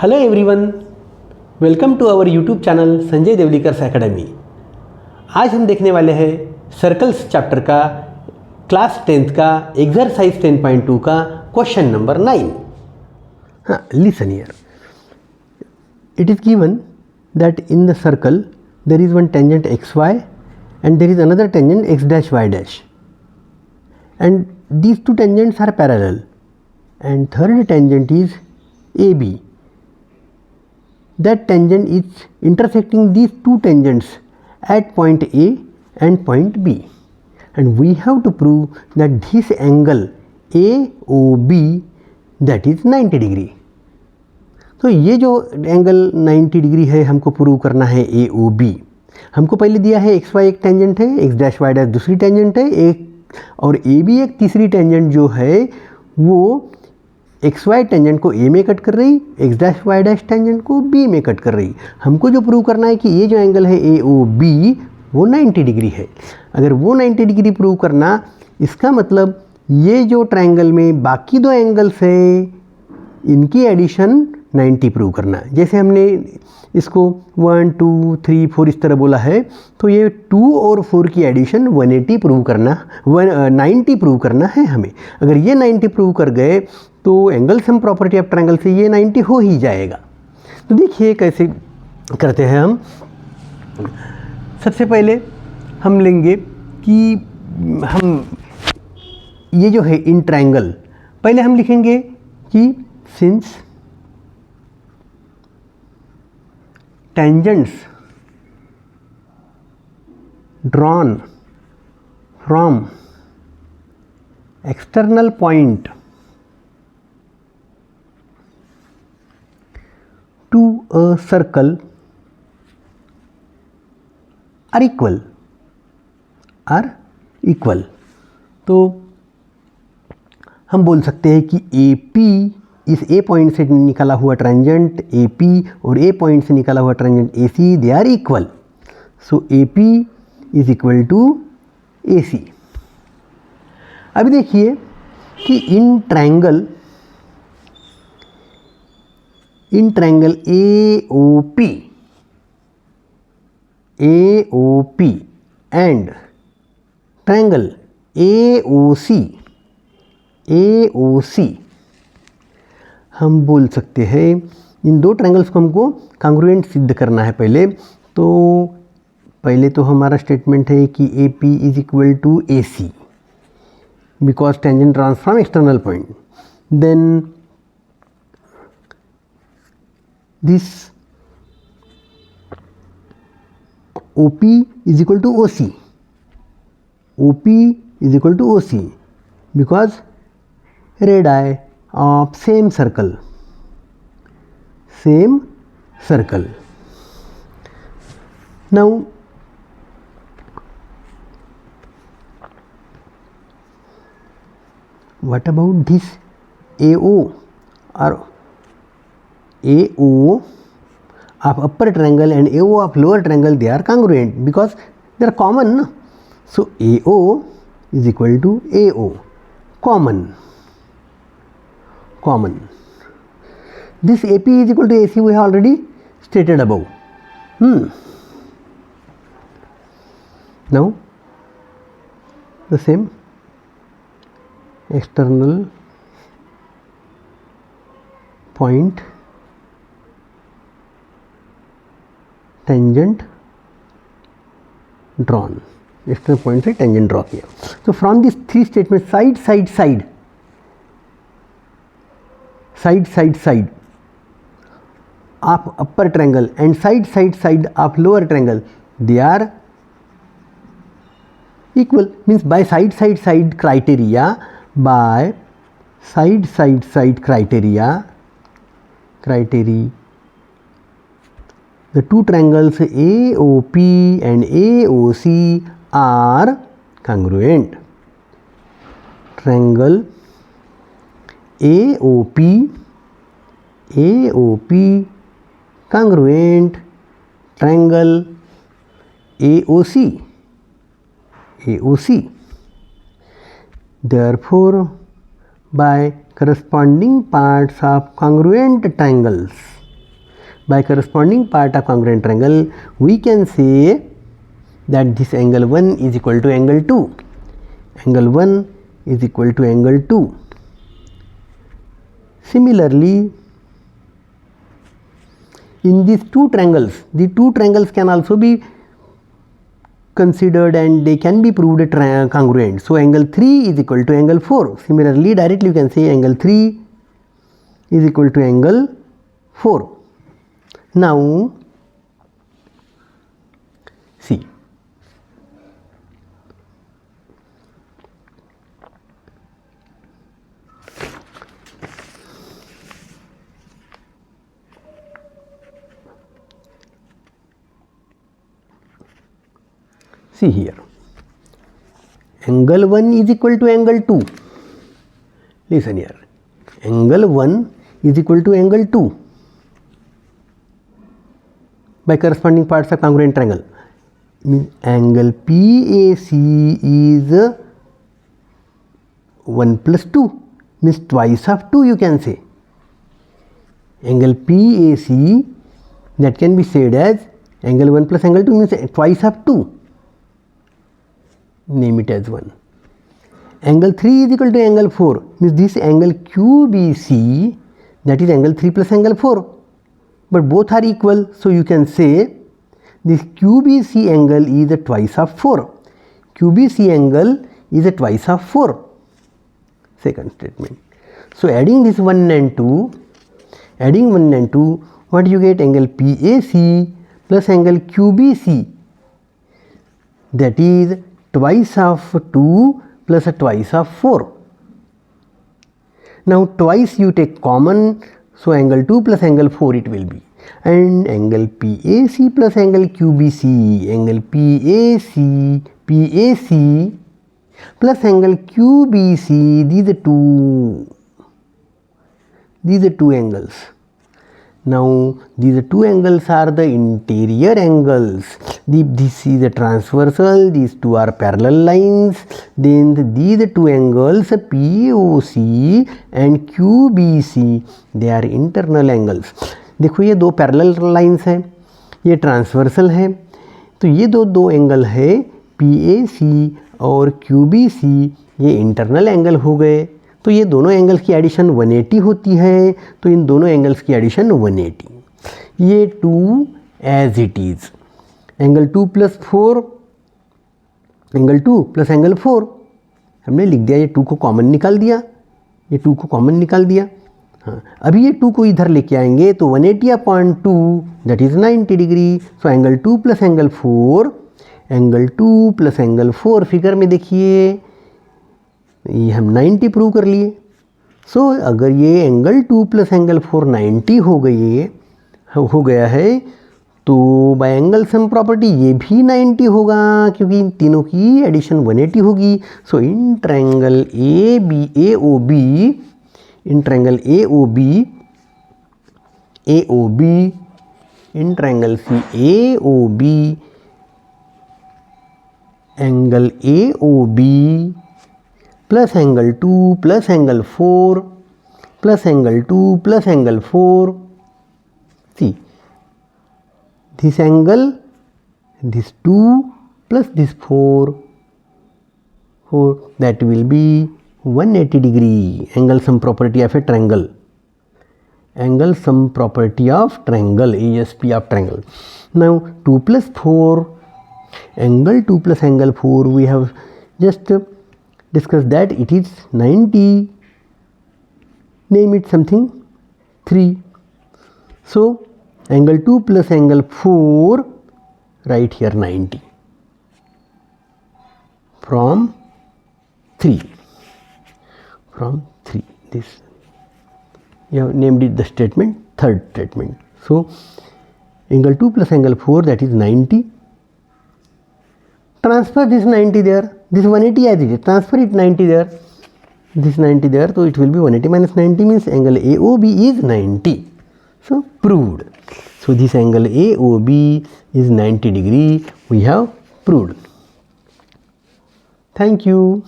Hello everyone, welcome to our YouTube channel Sanjay Deolikar's academy. आज हम देखने वाले हैं सर्कल्स चैप्टर का क्लास 10th का एक्सरसाइज 10.2 का क्वेश्चन नंबर 9। हाँ, listen here. It is given that in the circle there is one tangent xy and there is another tangent x dash y dash, and these two tangents are parallel, and third tangent is AB. That tangent is intersecting these two tangents at point A and point B, and we have to prove that this angle AOB that is 90 degree. तो ये जो angle 90 degree है हमको prove करना है AOB। हमको पहले दिया है XY एक टेंजेंट है, X डैश Y डैश दूसरी टेंजेंट है एक, और AB एक तीसरी टेंजेंट जो है वो XY टेंजेंट को A में कट कर रही, X dash Y dash tangent को B में कट कर रही। हमको जो प्रूव करना है कि ये जो एंगल है AOB वो 90 डिग्री है। अगर वो 90 डिग्री प्रूव करना, इसका मतलब ये जो ट्रायंगल में बाकी दो एंगल्स है इनकी एडिशन 90 प्रूव करना। जैसे हमने इसको 1 2 3 4 इस तरह बोला है, तो ये 2 और 4 की एडिशन 180 प्रूव करना, 90 प्रूव करना है हमें। अगर ये 90 प्रूव कर गए तो angle sum property of triangle से ये 90 हो ही जाएगा। तो देखिए कैसे करते हैं हम। सबसे पहले हम लेंगे कि हम ये जो है इन ट्रायंगल, पहले हम लिखेंगे कि since tangents drawn from external point to a circle are equal, तो हम बोल सकते हैं कि AP इस A पॉइंट से निकाला हुआ ट्रांजेंट AP और A पॉइंट से निकाला हुआ tangent AC they are equal. So AP is equal to AC। अभी देखिए कि in triangle AOP and triangle AOC हम बोल सकते हैं इन दो ट्रायंगल्स को हमको कांग्रुएंट सिद्ध करना है। पहले तो हमारा स्टेटमेंट है कि AP is equal to AC because tangent drawn from external point. Then this OP is equal to OC, OP is equal to OC because radii of same circle। Now what about this AO or AO of upper triangle and AO of lower triangle? They are congruent because they are common, no? So AO is equal to AO, common। This AP is equal to AC we have already stated above। Now the same external point tangent drawn, external point से tangent draw किया। So from these three statements, side of upper triangle and side of lower triangle, they are equal, means by side criteria, the two triangles AOP and AOC are congruent। Triangle AOP congruent, triangle AOC। Therefore, by corresponding parts of congruent triangles, by corresponding part of congruent triangle, we can say that this angle 1 is equal to angle 2. Angle 1 is equal to angle 2. Similarly, in these two triangles, the two triangles can also be considered and they can be proved congruent. So, angle 3 is equal to angle 4. Similarly, directly you can say angle 3 is equal to angle 4. Now, see. See here, angle 1 is equal to angle 2. Listen here, angle 1 is equal to angle 2 by corresponding parts of congruent triangle. Means angle PAC is 1 plus 2, means twice of 2 you can say. Angle PAC, that can be said as angle 1 plus angle 2 means twice of 2. Name it as 1. Angle 3 is equal to angle 4, means this angle QBC, that is angle 3 plus angle 4, but both are equal, so you can say this QBC angle is a twice of 4. QBC angle is a twice of 4. Second statement. So, adding this 1 and 2, what do you get? Angle PAC plus angle QBC, that is twice of 2 plus a twice of 4. Now, twice you take common, so angle 2 plus angle 4 it will be, and angle PAC plus angle QBC, angle PAC plus angle QBC, these are two angles. Now, these two angles are the interior angles. This is a transversal, these two are parallel lines. Then these two angles POC and QBC, they are internal angles. देखो ये दो parallel lines हैं, ये transversal है, तो ये दो angle है PAC और QBC, ये इंटरनल एंगल हो गए. तो ये दोनों एंगल्स की एडिशन 180 होती है, तो इन दोनों एंगल्स की एडिशन 180. ये 2 as it is. Angle 2 plus 4, angle 2 plus angle 4 हमने लिख दिया. ये 2 को कॉमन निकाल दिया, ये 2 को कॉमन निकाल दिया. हाँ, अभी ये 2 को इधर लेके आएंगे तो 180/2 that is 90 degree. So angle 2 plus angle 4, angle 2 plus angle 4 figure में देखिए, ये हम 90 प्रूव कर लिए. सो अगर ये एंगल 2 प्लस एंगल 4 90 हो गया है, तो बाय एंगल सम प्रॉपर्टी ये भी 90 होगा, क्योंकि इन तीनों की एडिशन 180 होगी. So in triangle AOB, in triangle AOB, in triangle AOB, angle AOB plus angle 2 plus angle 4 plus angle 2 plus angle 4. See, this angle, this 2 plus this 4, that will be 180 degree. Angle sum property of a triangle. Angle sum property of triangle, ASP of triangle. Now 2 plus 4, angle 2 plus angle 4, we have just discussed that it is 90. Name it something 3. So angle 2 plus angle 4, right here 90 from 3. This you have named it the statement, third statement. So angle 2 plus angle 4, that is 90. Transfer this 90 there, this 180 as it is, transfer it 90 there, this 90 there, so it will be 180 minus 90 means angle AOB is 90. So proved. So this angle AOB is 90 degree, we have proved. Thank you.